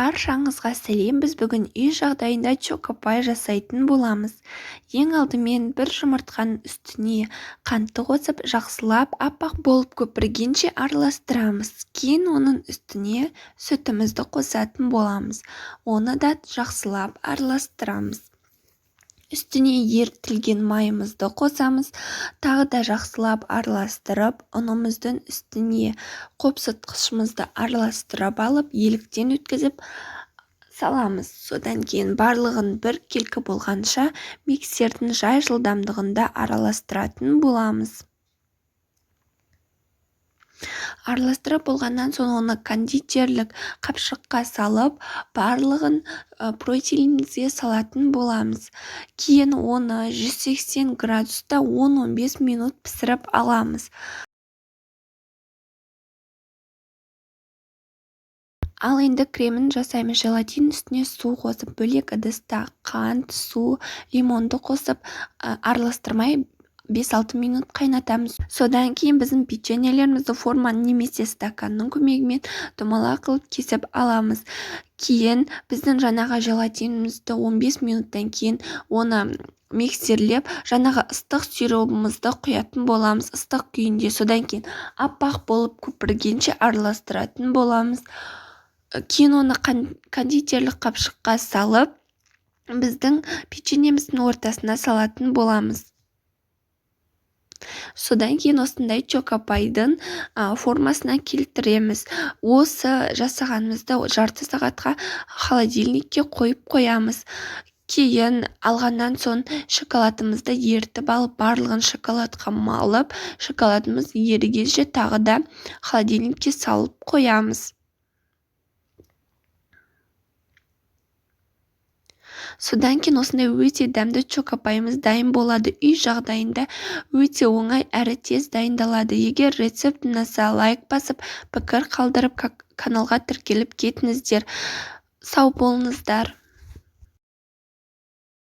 Баршаңызға сәлем. Біз бүгін үй жағдайында чоко-пай жасайтын боламыз. Ең алдымен бір жұмыртқаның үстіне қантты қосып, жақсылап аппақ болып көпіргенше араластырамыз. Кейін оның үстіне сүтімізді қосатын боламыз. Оны да жақсылап араластырамыз. Үстіне ерітілген майымызды қосамыз. Тағы да жақсылап араластырып, ұнымыздың үстіне қопсытқышымызды араластырып алып, еліктен өткізіп саламыз. Содан кейін барлығын бір келкі болғанша миксердің жай жылдамдығында араластыратын боламыз. Араластырып болғаннан соң оны кондитерлік қапшыққа салып, барлығын протеинімізге салатын боламыз. Кейін оны 180 градуста 10-15 минут пісіріп аламыз. Ал енді кремін жасаймыз. Желатин үстіне су қосып, бөлек ыдыста қант, су, лимонды қосып араластырмай 5-6 минут қайнатамыз. Содан кейін біздің печеньелерімізді форманың немесе стаканның көмегімен домалақ қылып кесіп аламыз. Кейін біздің жаңағы желатинімізді 15 минуттан кейін оны миксерлеп, жаңағы ыстық сиропымызды құятын боламыз ыстық күйінде. Содан кейін аппақ болып көпіргенше араластыратын боламыз. Кейін оны кондитерлік қапшыққа салып, біздің печеньеміздің ортасына салатын боламыз. Содан кейін осындай чоко-пайдың формасына келтіреміз. Осы жасағанымызды жарты сағатқа холодильникке қойып қоямыз. Кейін алғаннан соң шоколадымызды ерітіп алып, барлығын шоколадқа малып, шоколадымыз ерігенше тағы да холодильникке салып қоямыз. Содан кейін осындай өте дәмді чоко-пайымыз дайын болады. Үй жағдайында өте оңай әрі тез дайындалады. Егер рецепт ұнаса, лайк басып, пікір қалдырып, каналға тіркеліп кетіңіздер. Сау болыңыздар.